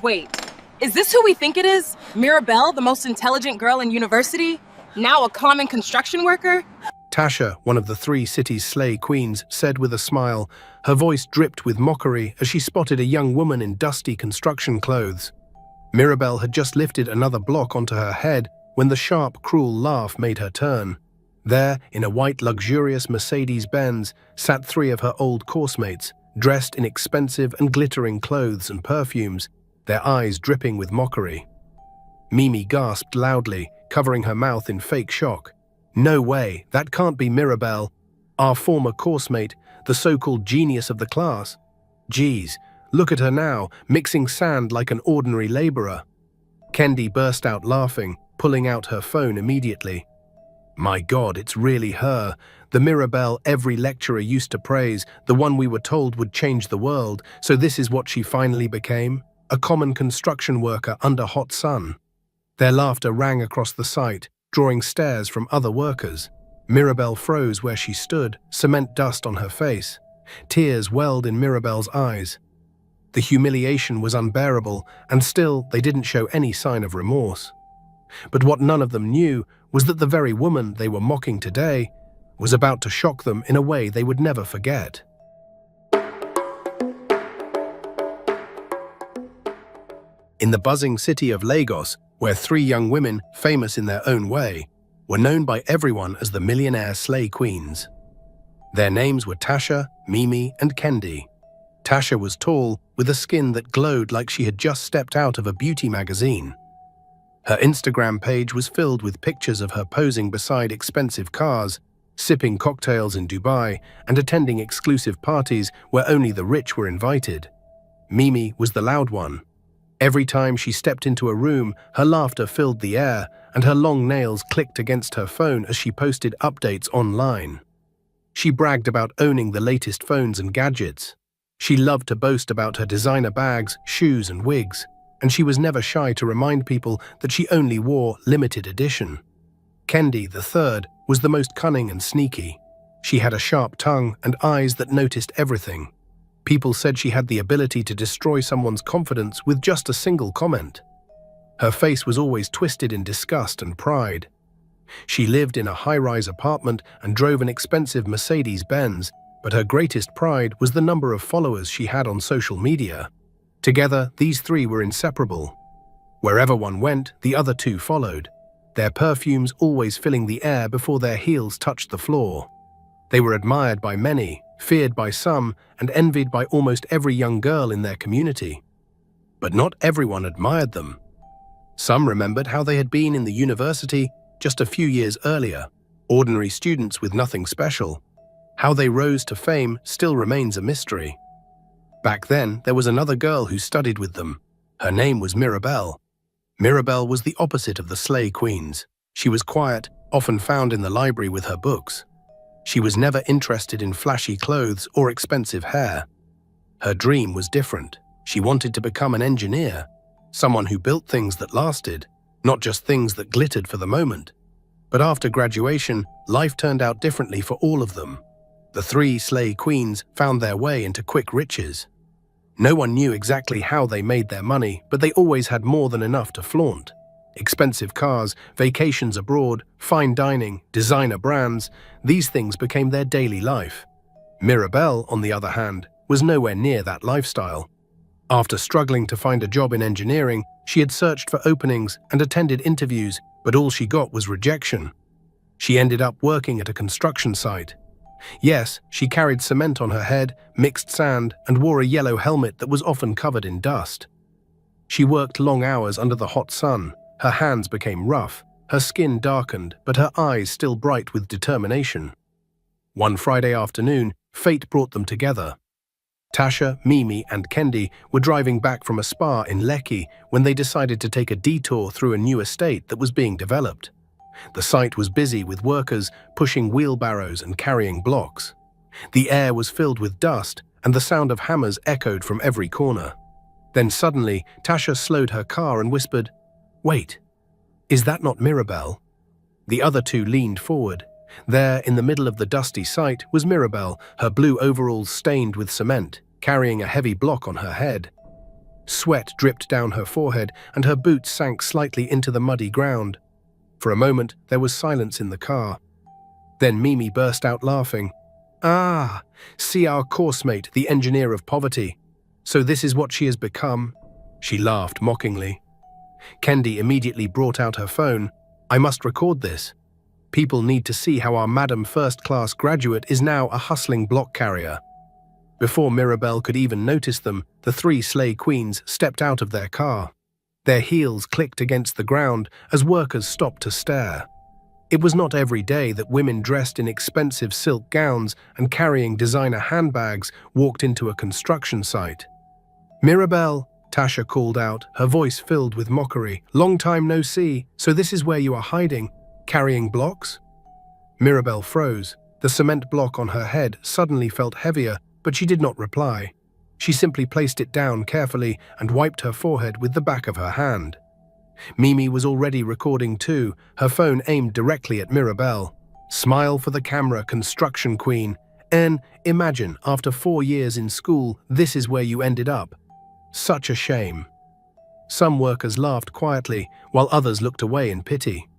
Wait, is this who we think it is? Mirabelle, the most intelligent girl in university? Now a common construction worker? Tasha, one of the three city's slay queens, said with a smile. Her voice dripped with mockery as she spotted a young woman in dusty construction clothes. Mirabelle had just lifted another block onto her head when the sharp, cruel laugh made her turn. There, in a white, luxurious Mercedes-Benz, sat three of her old coursemates, dressed in expensive and glittering clothes and perfumes, their eyes dripping with mockery. Mimi gasped loudly, covering her mouth in fake shock. No way, that can't be Mirabelle, our former coursemate, the so-called genius of the class. Geez, look at her now, mixing sand like an ordinary laborer. Kendi burst out laughing, pulling out her phone immediately. My God, it's really her, the Mirabelle every lecturer used to praise, the one we were told would change the world, so this is what she finally became? A common construction worker under hot sun. Their laughter rang across the site, drawing stares from other workers. Mirabelle froze where she stood, cement dust on her face. Tears welled in Mirabelle's eyes. The humiliation was unbearable, and still they didn't show any sign of remorse. But what none of them knew was that the very woman they were mocking today was about to shock them in a way they would never forget. In the buzzing city of Lagos, where three young women, famous in their own way, were known by everyone as the Millionaire slay queens. Their names were Tasha, Mimi, and Kendi. Tasha was tall, with a skin that glowed like she had just stepped out of a beauty magazine. Her Instagram page was filled with pictures of her posing beside expensive cars, sipping cocktails in Dubai, and attending exclusive parties where only the rich were invited. Mimi was the loud one. Every time she stepped into a room, her laughter filled the air, and her long nails clicked against her phone as she posted updates online. She bragged about owning the latest phones and gadgets. She loved to boast about her designer bags, shoes, and wigs, and she was never shy to remind people that she only wore limited edition. Kendi, the third, was the most cunning and sneaky. She had a sharp tongue and eyes that noticed everything. People said she had the ability to destroy someone's confidence with just a single comment. Her face was always twisted in disgust and pride. She lived in a high-rise apartment and drove an expensive Mercedes-Benz, but her greatest pride was the number of followers she had on social media. Together, these three were inseparable. Wherever one went, the other two followed, their perfumes always filling the air before their heels touched the floor. They were admired by many, feared by some, and envied by almost every young girl in their community. But not everyone admired them. Some remembered how they had been in the university just a few years earlier, ordinary students with nothing special. How they rose to fame still remains a mystery. Back then, there was another girl who studied with them. Her name was Mirabelle. Mirabelle was the opposite of the slay queens. She was quiet, often found in the library with her books. She was never interested in flashy clothes or expensive hair. Her dream was different. She wanted to become an engineer, someone who built things that lasted, not just things that glittered for the moment. But after graduation, life turned out differently for all of them. The three slay queens found their way into quick riches. No one knew exactly how they made their money, but they always had more than enough to flaunt. Expensive cars, vacations abroad, fine dining, designer brands, these things became their daily life. Mirabelle, on the other hand, was nowhere near that lifestyle. After struggling to find a job in engineering, she had searched for openings and attended interviews, but all she got was rejection. She ended up working at a construction site. Yes, she carried cement on her head, mixed sand, and wore a yellow helmet that was often covered in dust. She worked long hours under the hot sun. Her hands became rough, her skin darkened, but her eyes still bright with determination. One Friday afternoon, fate brought them together. Tasha, Mimi, and Kendi were driving back from a spa in Lekki when they decided to take a detour through a new estate that was being developed. The site was busy with workers pushing wheelbarrows and carrying blocks. The air was filled with dust, and the sound of hammers echoed from every corner. Then suddenly, Tasha slowed her car and whispered, "Wait, is that not Mirabelle?" The other two leaned forward. There, in the middle of the dusty site, was Mirabelle, her blue overalls stained with cement, carrying a heavy block on her head. Sweat dripped down her forehead and her boots sank slightly into the muddy ground. For a moment, there was silence in the car. Then Mimi burst out laughing. "Ah, see our coursemate, the engineer of poverty. So this is what she has become?" She laughed mockingly. Kendi immediately brought out her phone. "I must record this. People need to see how our Madam First-Class graduate is now a hustling block carrier." Before Mirabelle could even notice them, the three slay queens stepped out of their car. Their heels clicked against the ground as workers stopped to stare. It was not every day that women dressed in expensive silk gowns and carrying designer handbags walked into a construction site. "Mirabelle," Tasha called out, her voice filled with mockery. "Long time no see, so this is where you are hiding, carrying blocks?" Mirabelle froze. The cement block on her head suddenly felt heavier, but she did not reply. She simply placed it down carefully and wiped her forehead with the back of her hand. Mimi was already recording too, her phone aimed directly at Mirabelle. "Smile for the camera, construction queen. And imagine, after 4 years in school, this is where you ended up. Such a shame." Some workers laughed quietly, while others looked away in pity.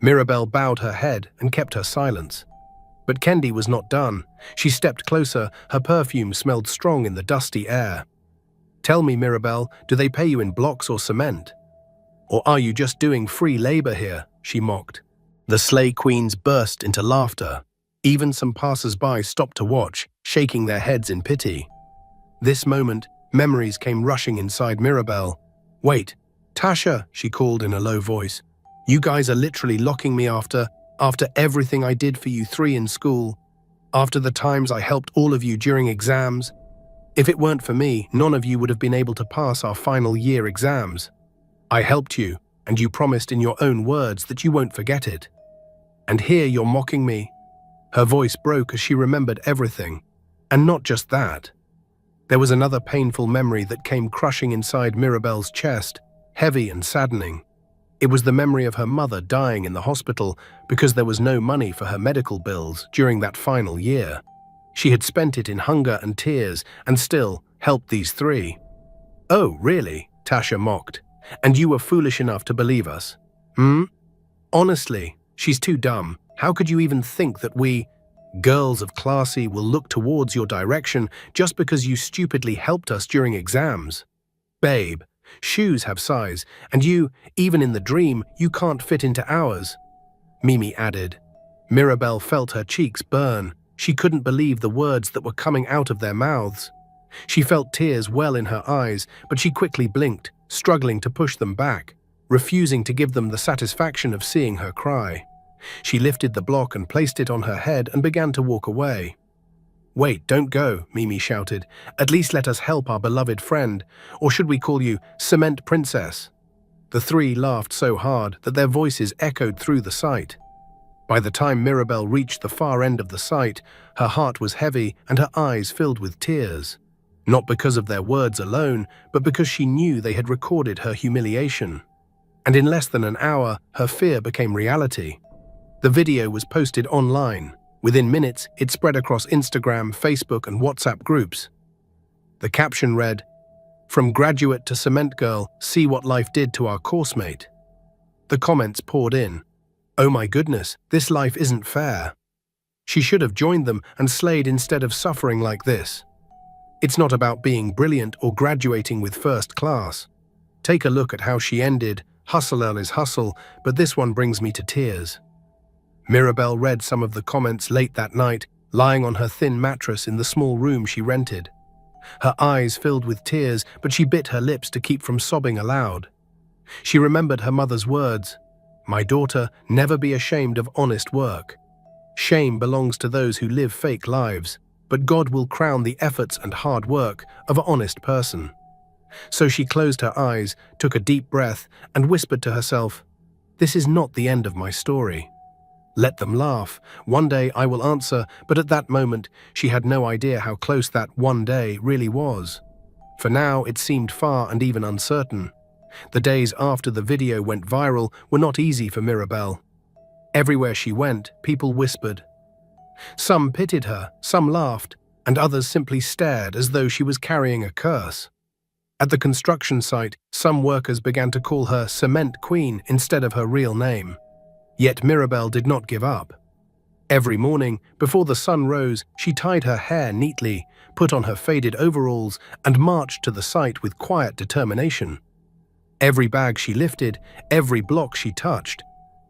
Mirabelle bowed her head and kept her silence. But Kendi was not done. She stepped closer, her perfume smelled strong in the dusty air. "Tell me, Mirabelle, do they pay you in blocks or cement? Or are you just doing free labor here?" she mocked. The slay queens burst into laughter. Even some passers-by stopped to watch, shaking their heads in pity. This moment, memories came rushing inside Mirabelle. "Wait, Tasha," she called in a low voice. "You guys are literally locking me after everything I did for you three in school, after the times I helped all of you during exams. If it weren't for me, none of you would have been able to pass our final year exams. I helped you, and you promised in your own words that you won't forget it. And here you're mocking me." Her voice broke as she remembered everything. And not just that. There was another painful memory that came crushing inside Mirabelle's chest, heavy and saddening. It was the memory of her mother dying in the hospital because there was no money for her medical bills during that final year. She had spent it in hunger and tears and still helped these three. "Oh, really?" Tasha mocked. "And you were foolish enough to believe us? Honestly, she's too dumb. How could you even think that we, girls of classy, will look towards your direction just because you stupidly helped us during exams? Babe, shoes have size, and you, even in the dream, you can't fit into ours," Mimi added. Mirabelle felt her cheeks burn. She couldn't believe the words that were coming out of their mouths. She felt tears well in her eyes, but she quickly blinked, struggling to push them back, refusing to give them the satisfaction of seeing her cry. She lifted the block and placed it on her head and began to walk away. "Wait, don't go," Mimi shouted. "At least let us help our beloved friend. Or should we call you Cement Princess?" The three laughed so hard that their voices echoed through the site. By the time Mirabelle reached the far end of the site, her heart was heavy and her eyes filled with tears. Not because of their words alone, but because she knew they had recorded her humiliation. And in less than an hour, her fear became reality. The video was posted online. Within minutes, it spread across Instagram, Facebook, and WhatsApp groups. The caption read, "From graduate to cement girl, see what life did to our coursemate." The comments poured in. "Oh my goodness, this life isn't fair. She should have joined them and slayed instead of suffering like this. It's not about being brilliant or graduating with first class. Take a look at how she ended. Hustle is hustle, but this one brings me to tears." Mirabelle read some of the comments late that night, lying on her thin mattress in the small room she rented. Her eyes filled with tears, but she bit her lips to keep from sobbing aloud. She remembered her mother's words, "My daughter, never be ashamed of honest work. Shame belongs to those who live fake lives, but God will crown the efforts and hard work of an honest person." So she closed her eyes, took a deep breath, and whispered to herself, "This is not the end of my story. Let them laugh. One day I will answer," but at that moment, she had no idea how close that one day really was. For now, it seemed far and even uncertain. The days after the video went viral were not easy for Mirabelle. Everywhere she went, people whispered. Some pitied her, some laughed, and others simply stared as though she was carrying a curse. At the construction site, some workers began to call her Cement Queen instead of her real name. Yet Mirabelle did not give up. Every morning, before the sun rose, she tied her hair neatly, put on her faded overalls, and marched to the site with quiet determination. Every bag she lifted, every block she touched,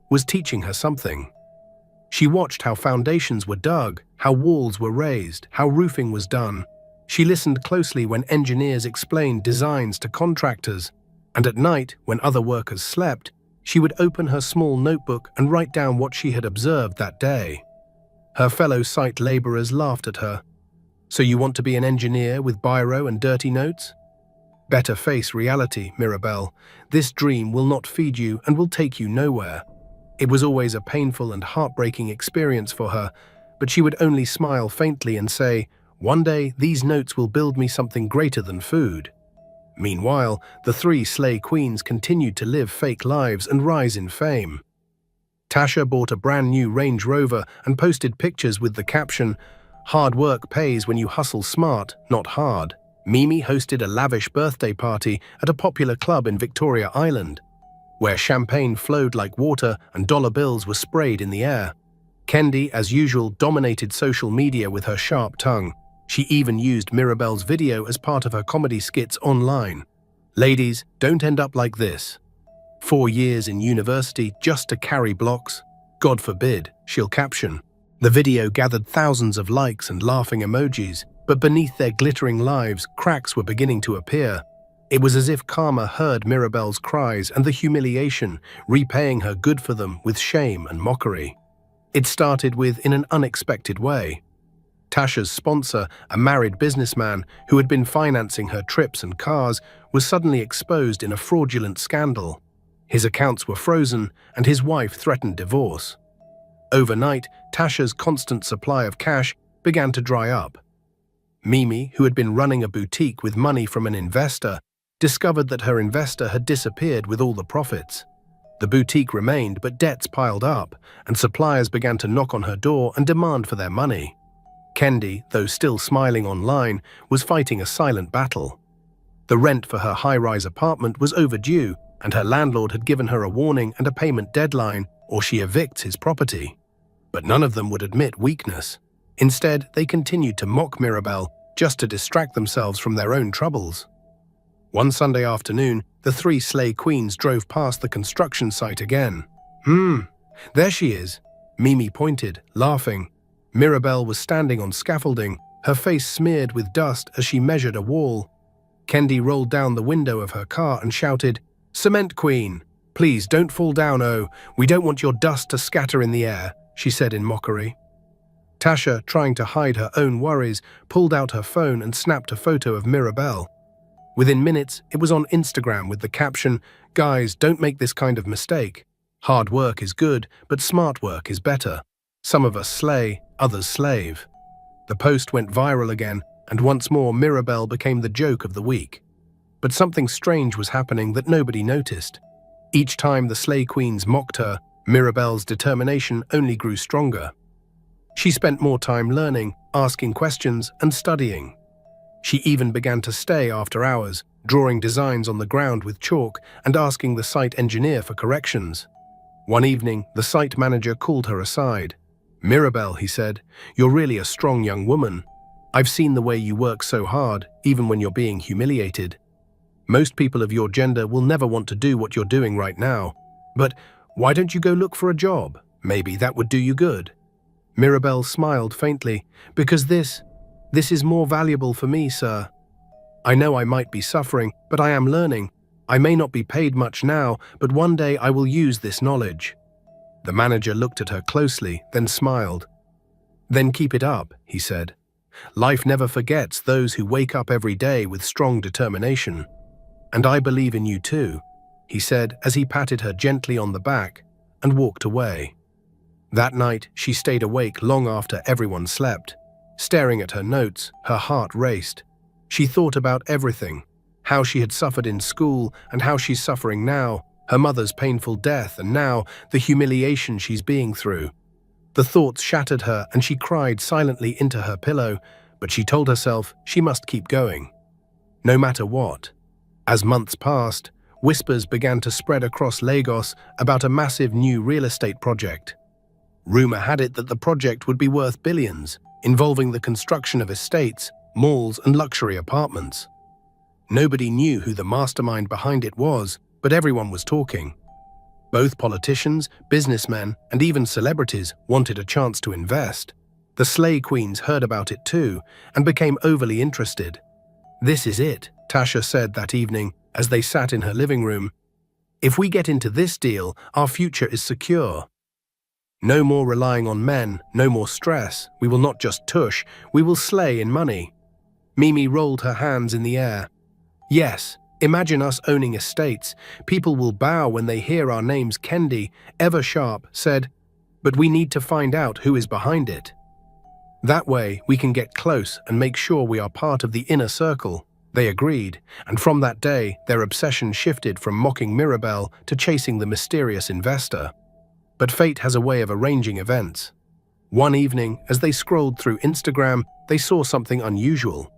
was teaching her something. She watched how foundations were dug, how walls were raised, how roofing was done. She listened closely when engineers explained designs to contractors, and at night, when other workers slept, she would open her small notebook and write down what she had observed that day. Her fellow site laborers laughed at her. "So you want to be an engineer with biro and dirty notes? Better face reality, Mirabelle. This dream will not feed you and will take you nowhere." It was always a painful and heartbreaking experience for her, but she would only smile faintly and say, "One day these notes will build me something greater than food." Meanwhile, the three slay queens continued to live fake lives and rise in fame. Tasha bought a brand new Range Rover and posted pictures with the caption, "Hard work pays when you hustle smart, not hard." Mimi hosted a lavish birthday party at a popular club in Victoria Island, where champagne flowed like water and dollar bills were sprayed in the air. Kendi, as usual, dominated social media with her sharp tongue. She even used Mirabelle's video as part of her comedy skits online. "Ladies, don't end up like this. 4 years in university just to carry blocks? God forbid," she'll caption. The video gathered thousands of likes and laughing emojis, but beneath their glittering lives, cracks were beginning to appear. It was as if karma heard Mirabelle's cries and the humiliation, repaying her good for them with shame and mockery. It started in an unexpected way. Tasha's sponsor, a married businessman who had been financing her trips and cars, was suddenly exposed in a fraudulent scandal. His accounts were frozen, and his wife threatened divorce. Overnight, Tasha's constant supply of cash began to dry up. Mimi, who had been running a boutique with money from an investor, discovered that her investor had disappeared with all the profits. The boutique remained, but debts piled up, and suppliers began to knock on her door and demand for their money. Kendi, though still smiling online, was fighting a silent battle. The rent for her high-rise apartment was overdue, and her landlord had given her a warning and a payment deadline, or she evicts his property. But none of them would admit weakness. Instead, they continued to mock Mirabelle just to distract themselves from their own troubles. One Sunday afternoon, the three slay queens drove past the construction site again. There she is," Mimi pointed, laughing. Mirabelle was standing on scaffolding, her face smeared with dust as she measured a wall. Kendi rolled down the window of her car and shouted, "Cement Queen! Please don't fall down, oh, we don't want your dust to scatter in the air," she said in mockery. Tasha, trying to hide her own worries, pulled out her phone and snapped a photo of Mirabelle. Within minutes, it was on Instagram with the caption, "Guys, don't make this kind of mistake. Hard work is good, but smart work is better. Some of us slay, others slave." The post went viral again, and once more Mirabelle became the joke of the week. But something strange was happening that nobody noticed. Each time the slay queens mocked her, Mirabelle's determination only grew stronger. She spent more time learning, asking questions, and studying. She even began to stay after hours, drawing designs on the ground with chalk and asking the site engineer for corrections. One evening, the site manager called her aside. "Mirabelle," he said, "you're really a strong young woman. I've seen the way you work so hard, even when you're being humiliated. Most people of your gender will never want to do what you're doing right now. But why don't you go look for a job? Maybe that would do you good." Mirabelle smiled faintly. "Because this is more valuable for me, sir. I know I might be suffering, but I am learning. I may not be paid much now, but one day I will use this knowledge." The manager looked at her closely, then smiled. "Then keep it up," he said. "Life never forgets those who wake up every day with strong determination. And I believe in you too," he said as he patted her gently on the back and walked away. That night, she stayed awake long after everyone slept. Staring at her notes, her heart raced. She thought about everything, how she had suffered in school and how she's suffering now, her mother's painful death, and now the humiliation she's being through. The thoughts shattered her and she cried silently into her pillow, but she told herself she must keep going. No matter what. As months passed, whispers began to spread across Lagos about a massive new real estate project. Rumor had it that the project would be worth billions, involving the construction of estates, malls, and luxury apartments. Nobody knew who the mastermind behind it was, but everyone was talking. Both politicians, businessmen, and even celebrities wanted a chance to invest. The Slay Queens heard about it too, and became overly interested. "This is it," Tasha said that evening as they sat in her living room. "If we get into this deal, our future is secure. No more relying on men, no more stress. We will not just tush, we will slay in money." Mimi rolled her hands in the air. "Yes, imagine us owning estates. People will bow when they hear our names." Kendi, ever sharp, said, "But we need to find out who is behind it. That way, we can get close and make sure we are part of the inner circle." They agreed, and from that day, their obsession shifted from mocking Mirabelle to chasing the mysterious investor. But fate has a way of arranging events. One evening, as they scrolled through Instagram, they saw something unusual.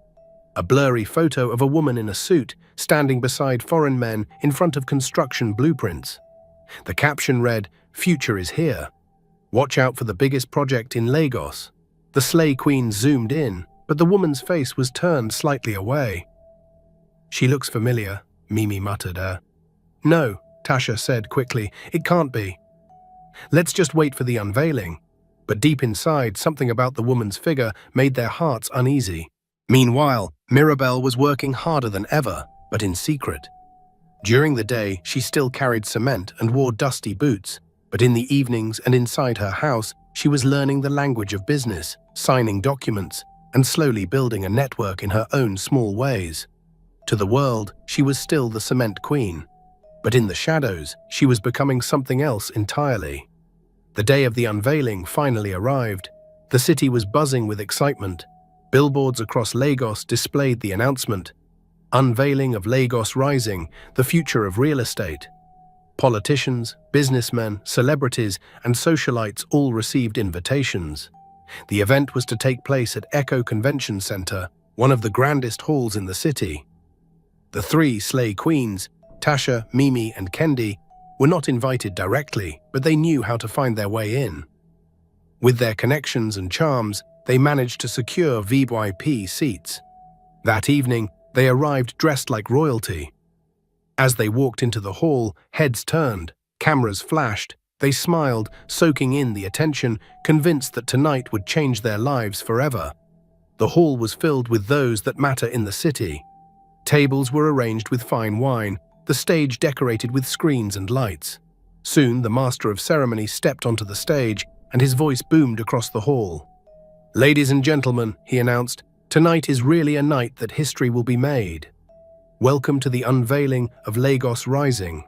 A blurry photo of a woman in a suit standing beside foreign men in front of construction blueprints. The caption read, "Future is here. Watch out for the biggest project in Lagos." The Slay Queens zoomed in, but the woman's face was turned slightly away. "She looks familiar," Mimi muttered. "No," Tasha said quickly, "it can't be. Let's just wait for the unveiling." But deep inside, something about the woman's figure made their hearts uneasy. Meanwhile, Mirabelle was working harder than ever, but in secret. During the day, she still carried cement and wore dusty boots, but in the evenings and inside her house, she was learning the language of business, signing documents, and slowly building a network in her own small ways. To the world, she was still the cement queen. But in the shadows, she was becoming something else entirely. The day of the unveiling finally arrived. The city was buzzing with excitement. Billboards across Lagos displayed the announcement. Unveiling of Lagos Rising, the future of real estate. Politicians, businessmen, celebrities, and socialites all received invitations. The event was to take place at Echo Convention Center, one of the grandest halls in the city. The three Slay Queens, Tasha, Mimi, and Kendi, were not invited directly, but they knew how to find their way in. With their connections and charms, they managed to secure VIP seats. That evening, they arrived dressed like royalty. As they walked into the hall, heads turned, cameras flashed, they smiled, soaking in the attention, convinced that tonight would change their lives forever. The hall was filled with those that matter in the city. Tables were arranged with fine wine, the stage decorated with screens and lights. Soon, the master of ceremony stepped onto the stage, and his voice boomed across the hall. "Ladies and gentlemen," he announced, "tonight is really a night that history will be made. Welcome to the unveiling of Lagos Rising,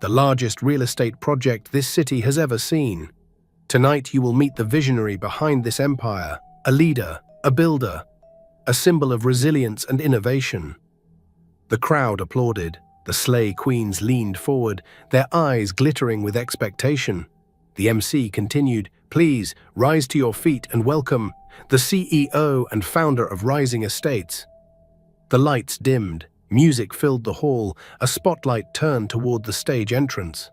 the largest real estate project this city has ever seen. Tonight you will meet the visionary behind this empire, a leader, a builder, a symbol of resilience and innovation." The crowd applauded. The Slay Queens leaned forward, their eyes glittering with expectation. The MC continued, "Please, rise to your feet and welcome the CEO and founder of Rising Estates." The lights dimmed, music filled the hall, a spotlight turned toward the stage entrance.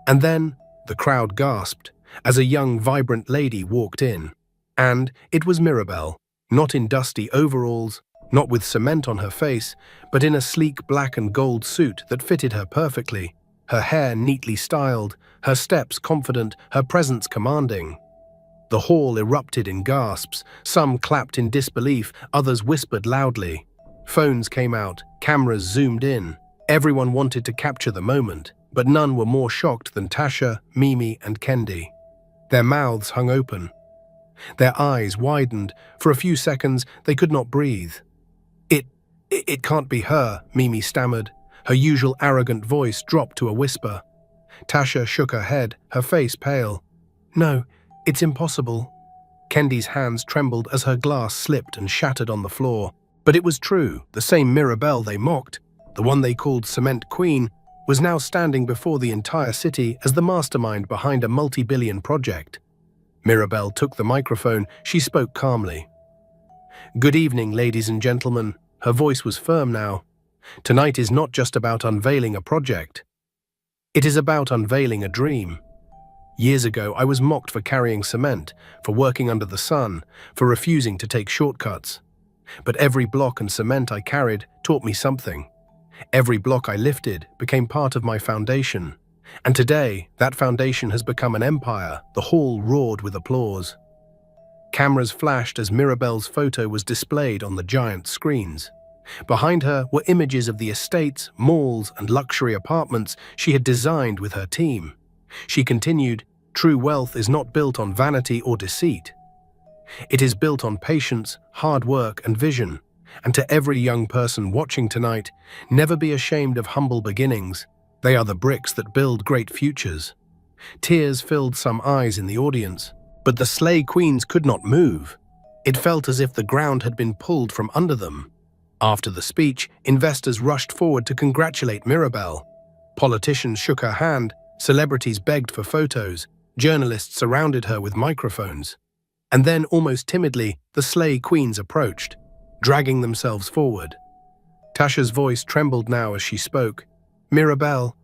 And then, the crowd gasped, as a young, vibrant lady walked in. And it was Mirabelle, not in dusty overalls, not with cement on her face, but in a sleek black and gold suit that fitted her perfectly, her hair neatly styled, her steps confident, her presence commanding. The hall erupted in gasps, some clapped in disbelief, others whispered loudly. Phones came out, cameras zoomed in. Everyone wanted to capture the moment, but none were more shocked than Tasha, Mimi, and Kendi. Their mouths hung open. Their eyes widened. For a few seconds, they could not breathe. It can't be her," Mimi stammered. Her usual arrogant voice dropped to a whisper. Tasha shook her head, her face pale. "No, it's impossible." Kendi's hands trembled as her glass slipped and shattered on the floor. But it was true, the same Mirabelle they mocked, the one they called Cement Queen, was now standing before the entire city as the mastermind behind a multi-billion project. Mirabelle took the microphone. She spoke calmly. "Good evening, ladies and gentlemen." Her voice was firm now. Tonight is not just about unveiling a project. It is about unveiling a dream. Years ago, I was mocked for carrying cement, for working under the sun, for refusing to take shortcuts. But every block and cement I carried taught me something. Every block I lifted became part of my foundation. And today, that foundation has become an empire. The hall roared with applause. Cameras flashed as Mirabelle's photo was displayed on the giant screens. Behind her were images of the estates, malls, and luxury apartments she had designed with her team. She continued, "True wealth is not built on vanity or deceit. It is built on patience, hard work, and vision. And to every young person watching tonight, never be ashamed of humble beginnings. They are the bricks that build great futures." Tears filled some eyes in the audience, but the Slay Queens could not move. It felt as if the ground had been pulled from under them. After the speech, investors rushed forward to congratulate Mirabelle. Politicians shook her hand, celebrities begged for photos, journalists surrounded her with microphones. And then, almost timidly, the Slay Queens approached, dragging themselves forward. Tasha's voice trembled now as she spoke. "Mirabelle,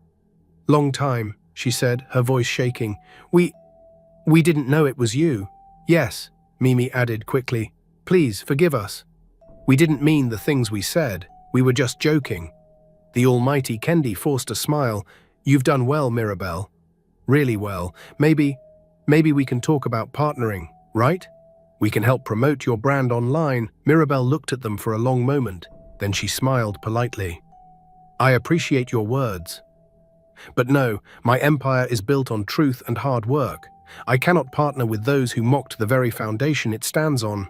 long time," she said, her voice shaking. We didn't know it was you." "Yes," Mimi added quickly. "Please, forgive us. We didn't mean the things we said. We were just joking." The almighty Kendi forced a smile. "You've done well, Mirabelle. Really well. Maybe we can talk about partnering, right? We can help promote your brand online." Mirabelle looked at them for a long moment. Then she smiled politely. "I appreciate your words. But no, my empire is built on truth and hard work. I cannot partner with those who mocked the very foundation it stands on."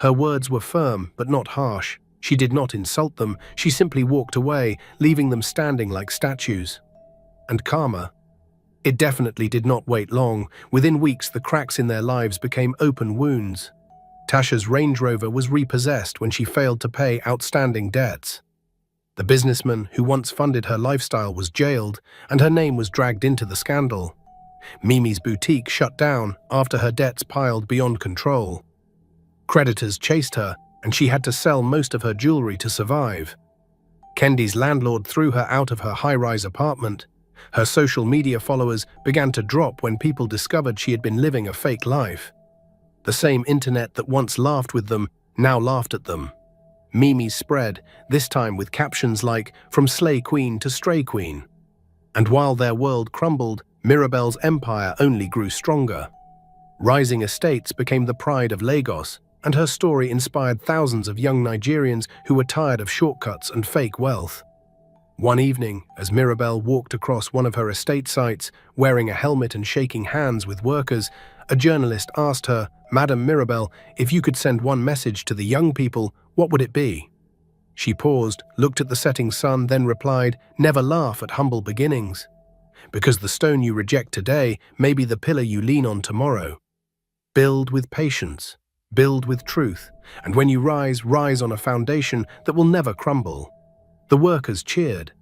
Her words were firm, but not harsh. She did not insult them. She simply walked away, leaving them standing like statues. And karma? It definitely did not wait long. Within weeks, the cracks in their lives became open wounds. Tasha's Range Rover was repossessed when she failed to pay outstanding debts. The businessman who once funded her lifestyle was jailed, and her name was dragged into the scandal. Mimi's boutique shut down after her debts piled beyond control. Creditors chased her, and she had to sell most of her jewelry to survive. Kendi's landlord threw her out of her high-rise apartment. Her social media followers began to drop when people discovered she had been living a fake life. The same internet that once laughed with them now laughed at them. Memes spread, this time with captions like, "From Slay Queen to Stray Queen." And while their world crumbled, Mirabelle's empire only grew stronger. Rising estates became the pride of Lagos, and her story inspired thousands of young Nigerians who were tired of shortcuts and fake wealth. One evening, as Mirabelle walked across one of her estate sites, wearing a helmet and shaking hands with workers, a journalist asked her, "Madam Mirabelle, if you could send one message to the young people, what would it be?" She paused, looked at the setting sun, then replied, "Never laugh at humble beginnings. Because the stone you reject today may be the pillar you lean on tomorrow. Build with patience. Build with truth, and when you rise, rise on a foundation that will never crumble." The workers cheered.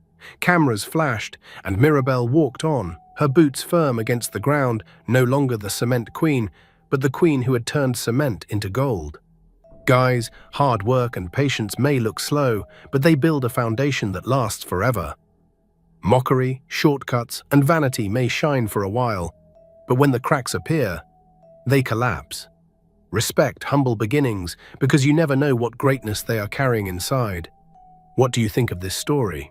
Cameras flashed, and Mirabelle walked on, her boots firm against the ground, no longer the cement queen, but the queen who had turned cement into gold. Guys, hard work and patience may look slow, but they build a foundation that lasts forever. Mockery, shortcuts, and vanity may shine for a while, but when the cracks appear, they collapse. Respect humble beginnings, because you never know what greatness they are carrying inside. What do you think of this story?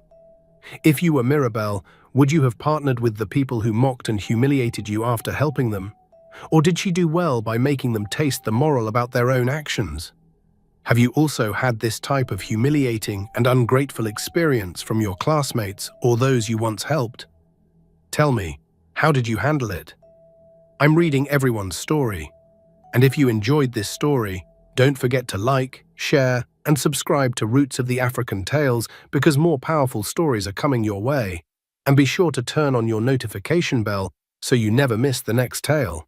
If you were Mirabelle, would you have partnered with the people who mocked and humiliated you after helping them? Or did she do well by making them taste the moral about their own actions? Have you also had this type of humiliating and ungrateful experience from your classmates or those you once helped? Tell me, how did you handle it? I'm reading everyone's story. And if you enjoyed this story, don't forget to like, share, and subscribe to Roots of the African Tales, because more powerful stories are coming your way. And be sure to turn on your notification bell so you never miss the next tale.